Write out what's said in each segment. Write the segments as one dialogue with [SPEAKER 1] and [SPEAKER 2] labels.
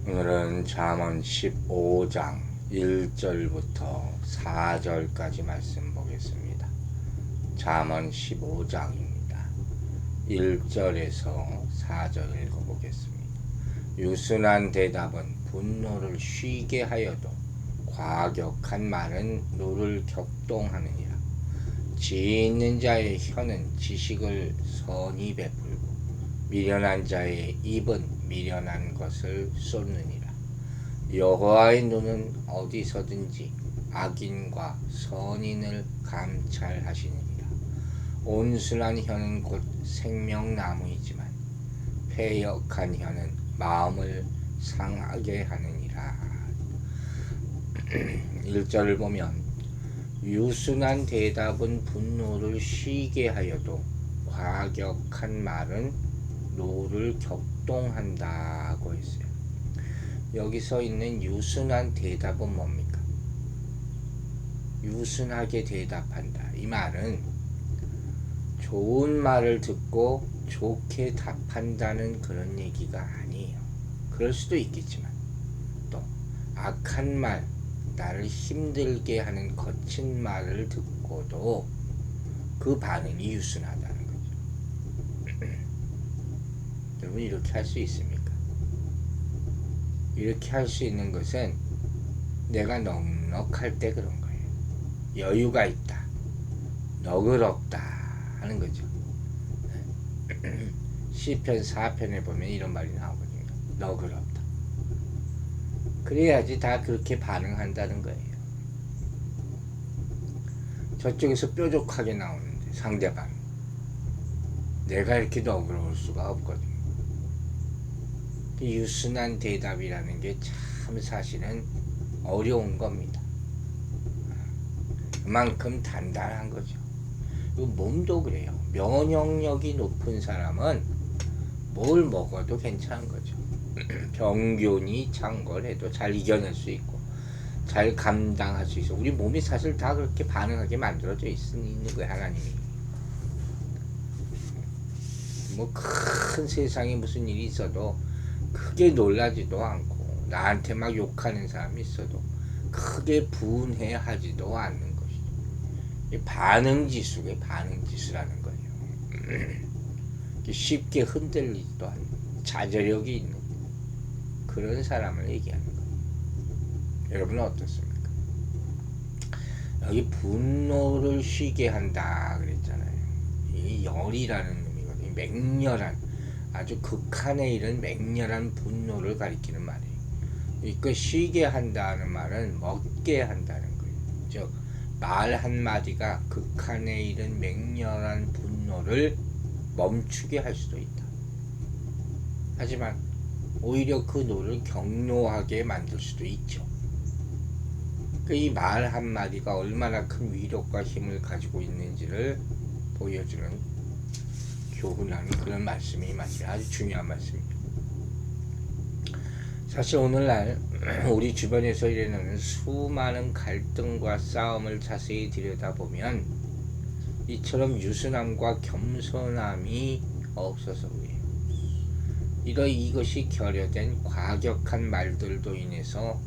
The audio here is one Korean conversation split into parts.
[SPEAKER 1] 오늘은 잠언 15장 1절부터 4절까지 말씀 보겠습니다. 잠언 15장입니다. 1절에서 4절 읽어보겠습니다. 유순한 대답은 분노를 쉬게 하여도 과격한 말은 노를 격동하느니라. 지혜 있는 자의 혀는 지식을 선히 베풀고 미련한 자의 입은 미련한 것을 쏟느니라. 여호와의 눈은 어디서든지 악인과 선인을 감찰하시느니라. 온순한 혀는 곧 생명나무이지만 패역한 혀는 마음을 상하게 하느니라. 1절을 보면 유순한 대답은 분노를 쉬게 하여도 과격한 말은 노를 격동한다고 했어요. 여기서 있는 유순한 대답은 뭡니까? 유순하게 대답한다. 이 말은 좋은 말을 듣고 좋게 답한다는 그런 얘기가 아니에요. 그럴 수도 있겠지만 또 악한 말, 나를 힘들게 하는 거친 말을 듣고도 그 반응이 유순하다는 거죠. 여러분, 이렇게 할 수 있습니까? 이렇게 할 수 있는 것은 내가 넉넉할 때 그런 거예요. 여유가 있다, 너그럽다 하는 거죠. 시편 4편에 보면 이런 말이 나오거든요. 너그럽다. 그래야지 다 그렇게 반응한다는 거예요. 저쪽에서 뾰족하게 나오는데 상대방, 내가 이렇게 너그러울 수가 없거든요. 유순한 대답이라는 게 참 사실은 어려운 겁니다. 그만큼 단단한 거죠. 몸도 그래요. 면역력이 높은 사람은 뭘 먹어도 괜찮은 거죠. 병균이 창궐해도 잘 이겨낼 수 있고 잘 감당할 수 있어. 우리 몸이 사실 다 그렇게 반응하게 만들어져 있는 거예요. 하나님이. 뭐 큰 세상에 무슨 일이 있어도 크게 놀라지도 않고, 나한테 막 욕하는 사람이 있어도 크게 분해하지도 않는 것이죠. 반응지수가 반응지수라는 거예요. 쉽게 흔들리지도 않는, 자제력이 있는 그런 사람을 얘기하는 거예요. 여러분은 어떻습니까? 여기 분노를 쉬게 한다 그랬잖아요. 이 열이라는 의미거든요. 맹렬한, 아주 극한에 이른 맹렬한 분노를 가리키는 말이에요. 그 쉬게 한다는 말은 먹게 한다는 거예요. 즉, 말 한마디가 극한에 이른 맹렬한 분노를 멈추게 할 수도 있다. 하지만 오히려 그 노를 격노하게 만들 수도 있죠. 이 말 한마디가 얼마나 큰 위력과 힘을 가지고 있는지를 보여주는 교훈하는 그런 말씀이 아주 중요한 말씀입니다. 사실 오늘날 우리 주변에서 일어나는 수많은 갈등과 싸움을 자세히 들여다보면 이처럼 유순함과 겸손함이 없어서 그래요. 이것이 결여된 과격한 말들도 인해서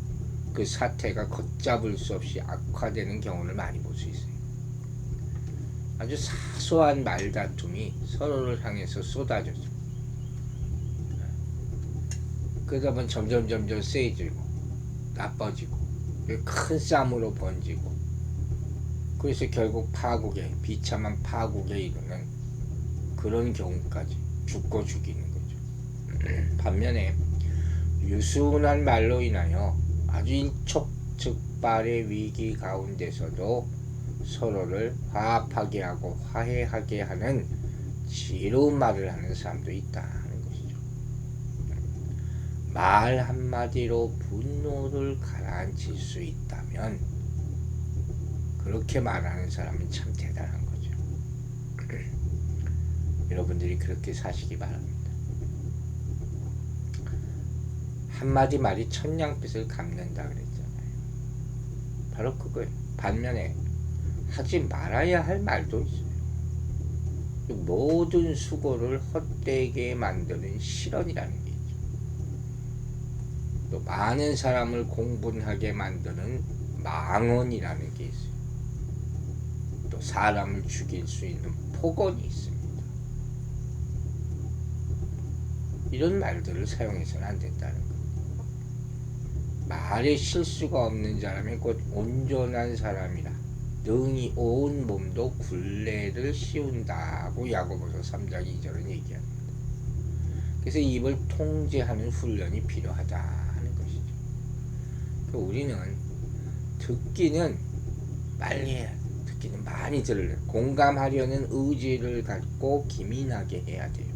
[SPEAKER 1] 그 사태가 걷잡을 수 없이 악화되는 경우를 많이 볼 수 있어요. 아주 사소한 말다툼이 서로를 향해서 쏟아져서 그러다 보면 점점 세지고 나빠지고 큰 싸움으로 번지고, 그래서 결국 파국에, 비참한 파국에 이르는 그런 경우까지 죽고 죽이는 거죠. 반면에 유순한 말로 인하여 아주 일촉즉발의 위기 가운데서도 서로를 화합하게 하고 화해하게 하는 지혜로운 말을 하는 사람도 있다는 것이죠. 말 한마디로 분노를 가라앉힐 수 있다면 그렇게 말하는 사람은 참 대단한 거죠. 여러분들이 그렇게 사시기 바랍니다. 한마디 말이 천냥빚을 갚는다 그랬잖아요. 바로 그거예요. 반면에 하지 말아야 할 말도 있어요. 모든 수고를 헛되게 만드는 실언이라는 게 있죠. 또 많은 사람을 공분하게 만드는 망언이라는 게 있어요. 또 사람을 죽일 수 있는 폭언이 있습니다. 이런 말들을 사용해서는 안 된다는 거예요. 말에 실수가 없는 사람이 곧 온전한 사람이라 능히 온 몸도 굴레를 씌운다고 야고보서 3장 2절은 얘기합니다. 그래서 입을 통제하는 훈련이 필요하다 하는 것이죠. 우리는 듣기는 빨리 해야 돼. 듣기는 많이 들으려 공감하려는 의지를 갖고 기민하게 해야 돼요.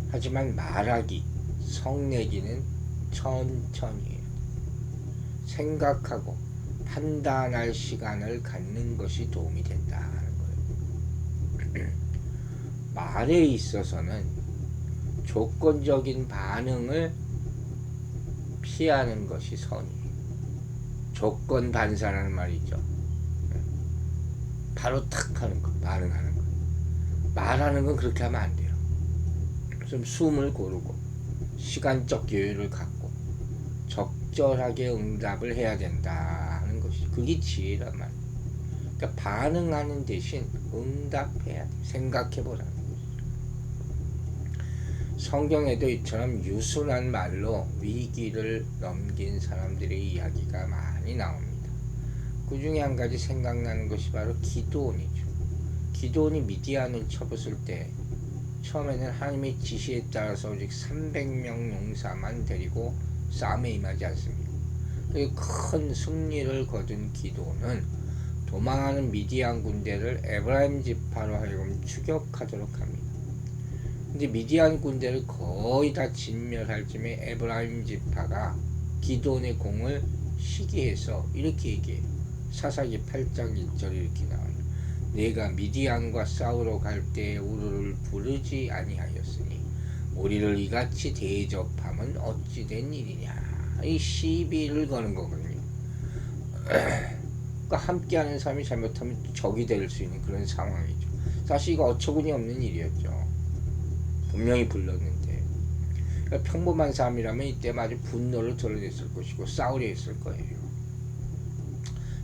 [SPEAKER 1] 하지만 말하기, 성내기는 천천히 해야 돼. 생각하고 판단할 시간을 갖는 것이 도움이 된다는 거예요. 말에 있어서는 조건적인 반응을 피하는 것이 선이에요. 조건 반사라는 말이 있죠. 바로 탁 하는 거, 반응하는 거. 말하는 건 그렇게 하면 안 돼요. 좀 숨을 고르고 시간적 여유를 갖고 적절하게 응답을 해야 된다 하는 것이 그게 지혜란 말이에요. 그러니까 반응하는 대신 응답해야 돼. 생각해보라는 거죠. 성경에도 이처럼 유순한 말로 위기를 넘긴 사람들의 이야기가 많이 나옵니다. 그 중에 한 가지 생각나는 것이 바로 기드온이죠. 기드온이 미디안을 쳐부술 때 처음에는 하나님의 지시에 따라서 오직 300명 용사만 데리고 싸움에 임하지 않습니다. 큰 승리를 거둔 기드온은 도망하는 미디안 군대를 에브라임 지파로 하여금 추격하도록 합니다. 근데 미디안 군대를 거의 다 진멸할 쯤에 에브라임 지파가 기드온의 공을 시기해서 이렇게 얘기해요. 사사기 8장 1절 이렇게 나와요. 내가 미디안과 싸우러 갈 때에 우리를 부르지 아니하였으니 우리를 이같이 대접함은 어찌 된 일이냐. 이 시비를 거는 거거든요. 그러니까 함께하는 사람이 잘못하면 적이 될 수 있는 그런 상황이죠. 사실 이거 어처구니 없는 일이었죠. 분명히 불렀는데. 그러니까 평범한 사람이라면 이때 아주 분노를 드러냈을 것이고 싸우려 했을 거예요.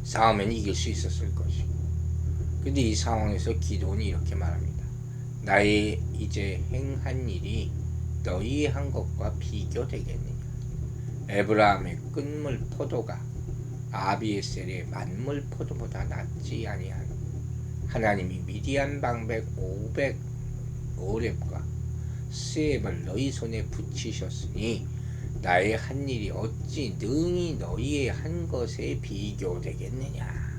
[SPEAKER 1] 싸우면 이길 수 있었을 것이고. 근데 이 상황에서 기드온이 이렇게 말합니다. 나의 이제 행한 일이 너희 한 것과 비교되겠느냐. 에브라함의 끝물 포도가 아비에셀의 만물 포도보다 낫지 아니하니 하나님이 미디안 방백 500 오렙과 스엡을 너희 손에 붙이셨으니 나의 한 일이 어찌 능히 너희의 한 것에 비교되겠느냐.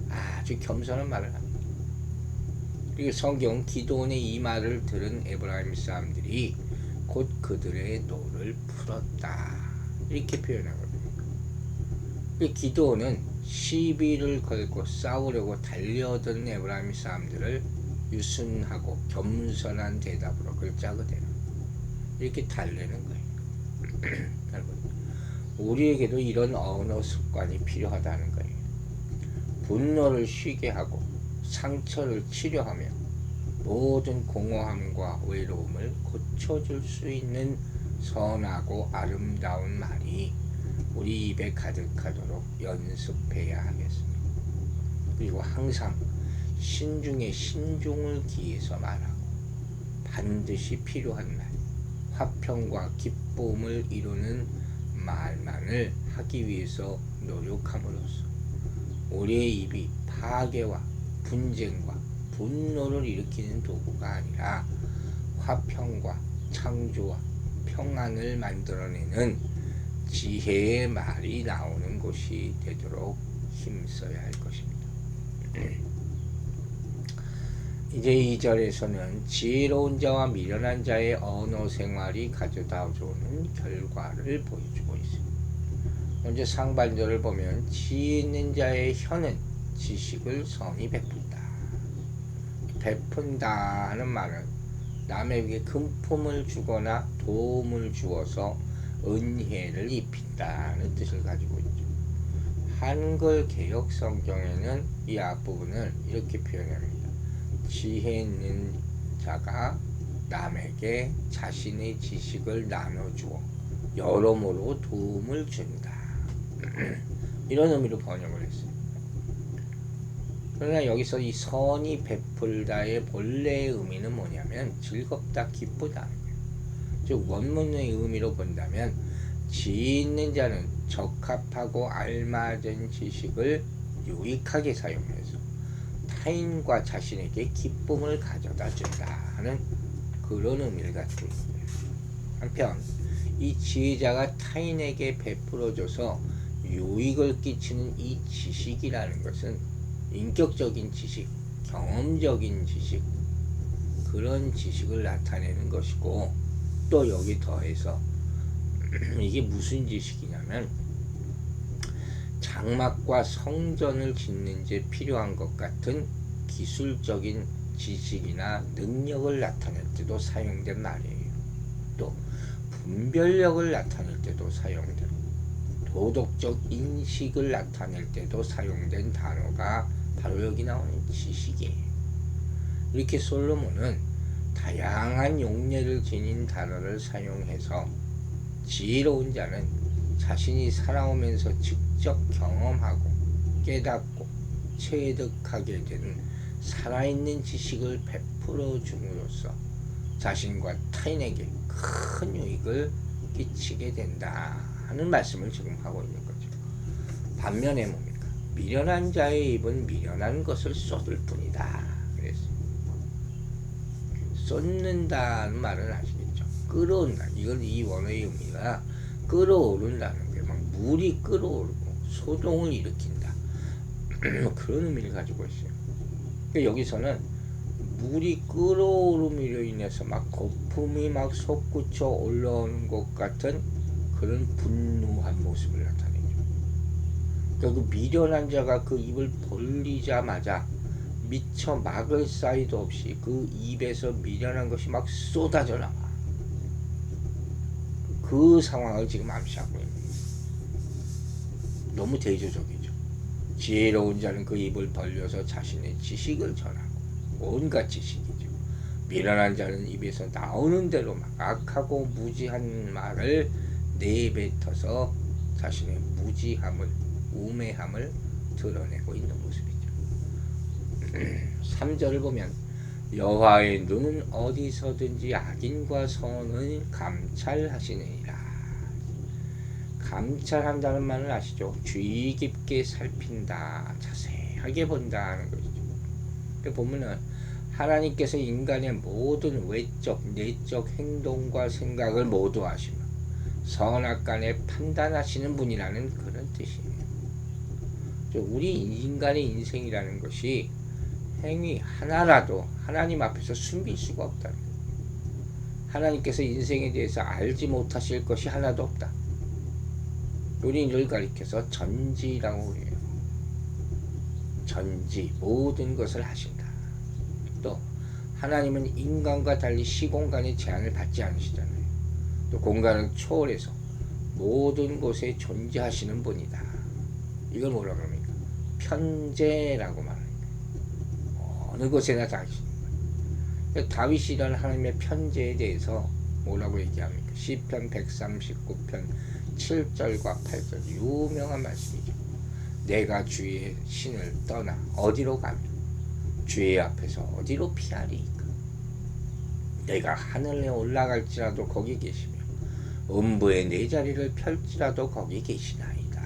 [SPEAKER 1] 아주 겸손한 말을 합니다. 그리고 성경은 기드온의 이 말을 들은 에브라임 사람들이 곧 그들의 노를 풀었다 이렇게 표현하거든요. 기드온은 시비를 걸고 싸우려고 달려든 에브라임 사람들을 유순하고 겸손한 대답으로 글자 그대로 이렇게 달래는 거예요. 여러분, 우리에게도 이런 언어 습관이 필요하다는 거예요. 분노를 쉬게 하고 상처를 치료하며 모든 공허함과 외로움을 고쳐줄 수 있는 선하고 아름다운 말이 우리 입에 가득하도록 연습해야 하겠습니다. 그리고 항상 신중에 신중을 기해서 말하고 반드시 필요한 말, 화평과 기쁨을 이루는 말만을 하기 위해서 노력함으로써 우리의 입이 파괴와 분쟁과 분노를 일으키는 도구가 아니라 화평과 창조와 평안을 만들어내는 지혜의 말이 나오는 곳이 되도록 힘써야 할 것입니다. 이제 2절에서는 지혜로운 자와 미련한 자의 언어 생활이 가져다 주는 결과를 보여주고 있습니다. 먼저 상반절을 보면 지혜 있는 자의 혀는 지식을 선히 베푼다. 베푼다 하는 말은 남에게 금품을 주거나 도움을 주어서 은혜를 입힌다는 뜻을 가지고 있죠. 한글 개역 성경에는 이 앞부분을 이렇게 표현합니다. 지혜 있는 자가 남에게 자신의 지식을 나눠주어 여러모로 도움을 준다. 이런 의미로 번역을 했어요. 그러나 여기서 이 선이 베풀다의 본래의 의미는 뭐냐면 즐겁다, 기쁘다. 즉 원문의 의미로 본다면 지혜 있는 자는 적합하고 알맞은 지식을 유익하게 사용해서 타인과 자신에게 기쁨을 가져다 준다 하는 그런 의미를 가지고 있습니다. 한편 이 지혜자가 타인에게 베풀어줘서 유익을 끼치는 이 지식이라는 것은 인격적인 지식, 경험적인 지식, 그런 지식을 나타내는 것이고, 또 여기 더해서 이게 무슨 지식이냐면 장막과 성전을 짓는 데 필요한 것 같은 기술적인 지식이나 능력을 나타낼 때도 사용된 말이에요. 또 분별력을 나타낼 때도 사용된, 도덕적 인식을 나타낼 때도 사용된 단어가 바로 여기 나오는 지식이에요. 이렇게 솔로몬은 다양한 용례를 지닌 단어를 사용해서 지혜로운 자는 자신이 살아오면서 직접 경험하고 깨닫고 체득하게 된 살아있는 지식을 베풀어 줌으로써 자신과 타인에게 큰 유익을 끼치게 된다 하는 말씀을 지금 하고 있는 거죠. 반면에 뭡니까? 미련한 자의 입은 미련한 것을 쏟을 뿐이다. 그랬어요. 쏟는다는 말은 아시겠죠? 끌어온다. 이건 이 원어의 의미가 끌어오른다는 거예요. 막 물이 끌어오르고 소동을 일으킨다. 그런 의미를 가지고 있어요. 여기서는 물이 끌어오름으로 인해서 막 거품이 막 솟구쳐 올라오는 것 같은 그런 분노한 모습을 나타내죠. 그러니까 그 미련한 자가 그 입을 벌리자마자 미처 막을 사이도 없이 그 입에서 미련한 것이 막 쏟아져 나와. 그 상황을 지금 암시하고 있는 거예요. 너무 대조적이죠. 지혜로운 자는 그 입을 벌려서 자신의 지식을 전하고, 온갖 지식이죠. 미련한 자는 입에서 나오는 대로 막 악하고 무지한 말을 내뱉어서 자신의 무지함을, 우매함을 드러내고 있는 모습이죠. 3절을 보면 여호와의 눈은 어디서든지 악인과 선을 감찰하시느니라. 감찰한다는 말을 아시죠? 주의 깊게 살핀다, 자세하게 본다는 것이죠. 보면은 하나님께서 인간의 모든 외적, 내적 행동과 생각을 모두 아시며 선악간에 판단하시는 분이라는 그런 뜻이에요. 우리 인간의 인생이라는 것이 행위 하나라도 하나님 앞에서 숨길 수가 없다. 하나님께서 인생에 대해서 알지 못하실 것이 하나도 없다. 우리를 가리켜서 전지라고 해요. 전지, 모든 것을 하신다. 또 하나님은 인간과 달리 시공간의 제한을 받지 않으시잖아요. 또 공간을 초월해서 모든 곳에 존재하시는 분이다. 이걸 뭐라고 합니까? 편재라고 말합니다. 어느 곳에나 다 하시는 거예요. 다윗이라는 하나님의 편재에 대해서 뭐라고 얘기합니까? 시편 139편 7절과 8절 유명한 말씀이죠. 내가 주의 신을 떠나 어디로 가며 주의 앞에서 어디로 피하리이까? 내가 하늘에 올라갈지라도 거기 계시며 음부의 네 자리를 펼지라도 거기 계시나이다.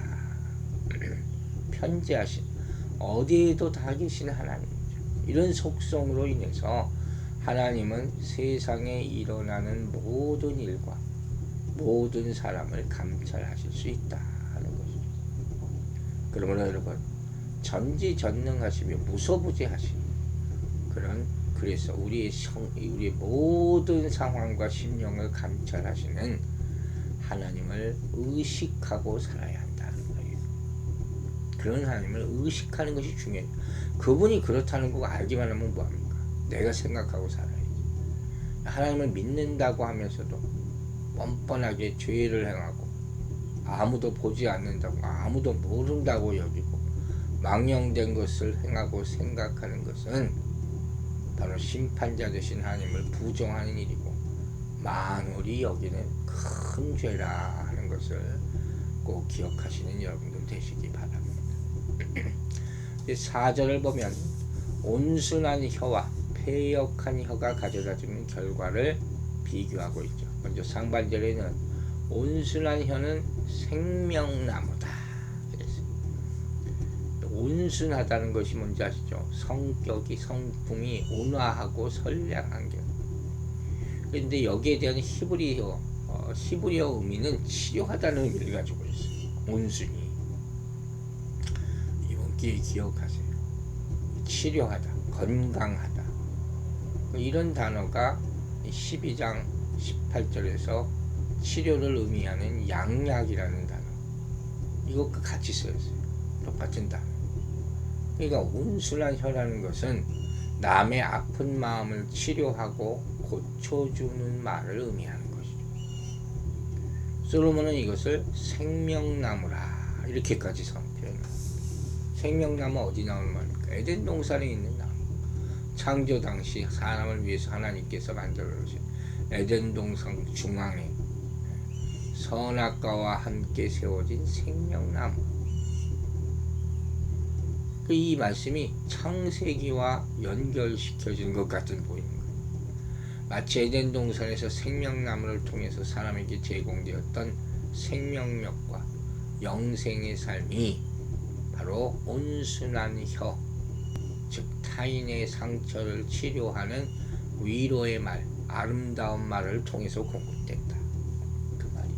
[SPEAKER 1] 편재하신, 어디에도 다 계시는 하나님이죠. 이런 속성으로 인해서 하나님은 세상에 일어나는 모든 일과 모든 사람을 감찰하실 수 있다 하는 것이죠. 그러므로 여러분, 전지전능하시며 무소부재하신 그래서 우리의 모든 상황과 심령을 감찰하시는 하나님을 의식하고 살아야 한다는 거예요. 그런 하나님을 의식하는 것이 중요해요. 그분이 그렇다는 거 알기만 하면 뭐합니까? 내가 생각하고 살아야지. 하나님을 믿는다고 하면서도 뻔뻔하게 죄를 행하고 아무도 보지 않는다고, 아무도 모른다고 여기고 망령된 것을 행하고 생각하는 것은 바로 심판자 되신 하나님을 부정하는 일이고 만월이 여기는 큰 죄라 하는 것을 꼭 기억하시는 여러분들 되시기 바랍니다. 4절을 보면 온순한 혀와 패역한 혀가 가져다주는 결과를 비교하고 있죠. 먼저 상반절에는 온순한 혀는 생명나무다. 온순하다는 것이 뭔지 아시죠? 성격이 성품이 온화하고 선량한 경. 그런데 여기에 대한 히브리어 의미는 치료하다는 의미를 가지고 있어요. 온순히. 이번 기회에 기억하세요. 치료하다, 건강하다. 이런 단어가 12장 18절에서 치료를 의미하는 양약이라는 단어. 이것과 같이 쓰였어요. 똑같은 단어. 그러니까 온순한 혀라는 것은 남의 아픈 마음을 치료하고 고쳐주는 말을 의미하는 것이죠. 솔로몬은 이것을 생명나무라 이렇게까지 표현합니다. 생명나무 어디 나오는 말입니까? 에덴 동산에 있는 나무. 창조 당시 사람을 위해서 하나님께서 만들어 놓으신 에덴 동산 중앙에 선악과와 함께 세워진 생명나무. 이 말씀이 창세기와 연결시켜진 것 같은 보이는 거예요. 마치 에덴 동산에서 생명나무를 통해서 사람에게 제공되었던 생명력과 영생의 삶이 바로 온순한 혀, 즉 타인의 상처를 치료하는 위로의 말, 아름다운 말을 통해서 공급됐다. 그 말이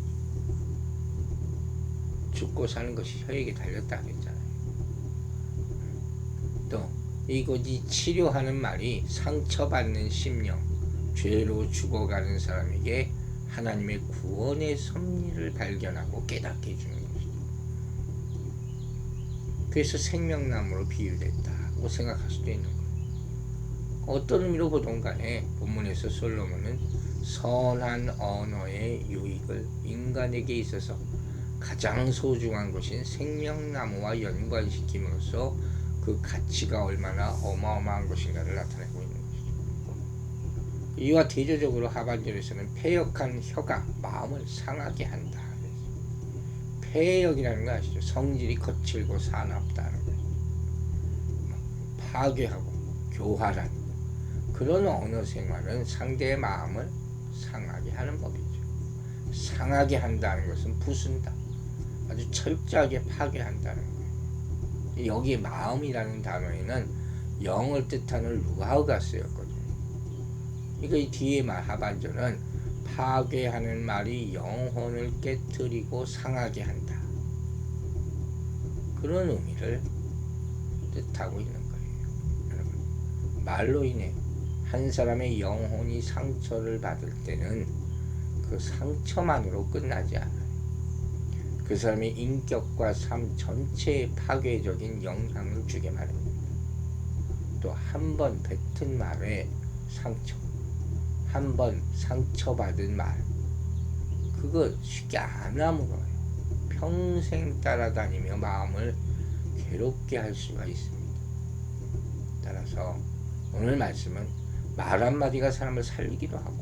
[SPEAKER 1] 죽고 사는 것이 혀에게 달렸다 그랬잖아요. 또 이것이 치료하는 말이 상처받는 심령, 죄로 죽어가는 사람에게 하나님의 구원의 섭리를 발견하고 깨닫게 해주는 것이죠. 그래서 생명나무로 비유됐다고 생각할 수도 있는 거예요. 어떤 의미로 보든 간에 본문에서 솔로몬은 선한 언어의 유익을 인간에게 있어서 가장 소중한 것인 생명나무와 연관시킴으로써 그 가치가 얼마나 어마어마한 것인가를 나타내고 있는 것이죠. 이와 대조적으로 하반절에서는 패역한 혀가 마음을 상하게 한다. 패역이라는 거 아시죠? 성질이 거칠고 사납다는 거예요. 파괴하고 교활한 그런 언어 생활은 상대의 마음을 상하게 하는 법이죠. 상하게 한다는 것은 부순다. 아주 철저하게 파괴한다는 거예요. 여기 마음이라는 단어에는 영을 뜻하는 루하우가 쓰였거든요. 그러니까 이 뒤에 말 하반절은 파괴하는 말이 영혼을 깨뜨리고 상하게 한다. 그런 의미를 뜻하고 있는 거예요. 여러분, 말로 인해 한 사람의 영혼이 상처를 받을 때는 그 상처만으로 끝나지 않아요. 그 사람의 인격과 삶 전체에 파괴적인 영향을 주게 마련입니다. 또 한 번 뱉은 말에 상처, 한 번 상처받은 말, 그거 쉽게 안 아물어요. 평생 따라다니며 마음을 괴롭게 할 수가 있습니다. 따라서 오늘 말씀은 말 한마디가 사람을 살리기도 하고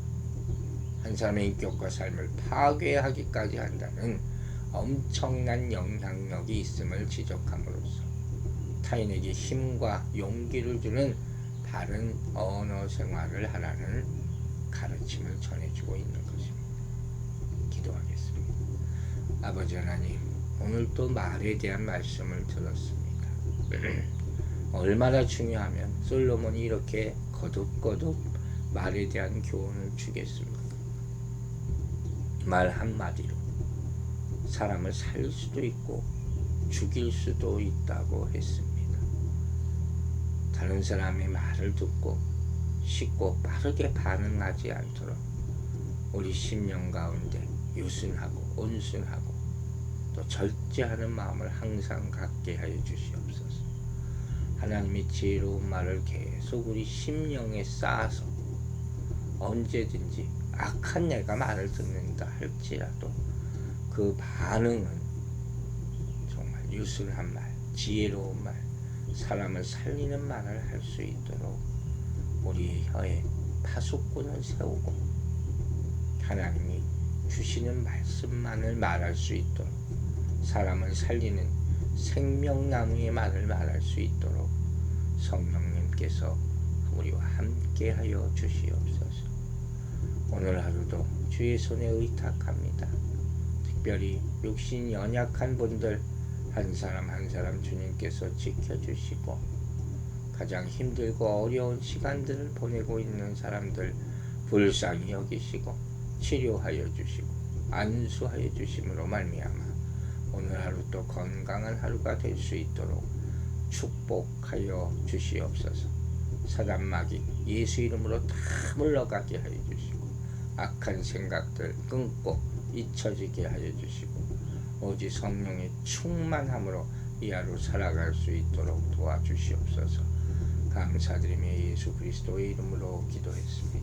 [SPEAKER 1] 한 사람의 인격과 삶을 파괴하기까지 한다는 엄청난 영향력이 있음을 지적함으로써 타인에게 힘과 용기를 주는 바른 언어 생활을 하라는 가르침을 전해주고 있는 것입니다. 기도하겠습니다. 아버지 하나님, 오늘 또 말에 대한 말씀을 들었습니다. 얼마나 중요하면 솔로몬이 이렇게 거듭거듭 말에 대한 교훈을 주겠습니까? 말 한마디로 사람을 살릴 수도 있고 죽일 수도 있다고 했습니다. 다른 사람의 말을 듣고 쉽고 빠르게 반응하지 않도록 우리 심령 가운데 유순하고 온순하고 또 절제하는 마음을 항상 갖게 하여 주시옵소서. 하나님의 지혜로운 말을 계속 우리 심령에 쌓아서 언제든지 악한 내가 말을 듣는다 할지라도 그 반응은 정말 유순한 말, 지혜로운 말, 사람을 살리는 말을 할 수 있도록 우리의 혀에 파수꾼을 세우고 하나님이 주시는 말씀만을 말할 수 있도록, 사람을 살리는 생명나무의 말을 말할 수 있도록 성령님께서 우리와 함께하여 주시옵소서. 오늘 하루도 주의 손에 의탁합니다. 특별히 육신 연약한 분들 한 사람 한 사람 주님께서 지켜주시고, 가장 힘들고 어려운 시간들을 보내고 있는 사람들 불쌍히 여기시고 치료하여 주시고 안수하여 주심으로 말미암아 오늘 하루 또 건강한 하루가 될 수 있도록 축복하여 주시옵소서. 사단 마귀 예수 이름으로 다 물러가게 하여 주시고, 악한 생각들 끊고 잊혀지게 하여 주시고, 오직 성령의 충만함으로 이 하루 살아갈 수 있도록 도와주시옵소서. 감사드리며 예수 그리스도의 이름으로 기도했습니다.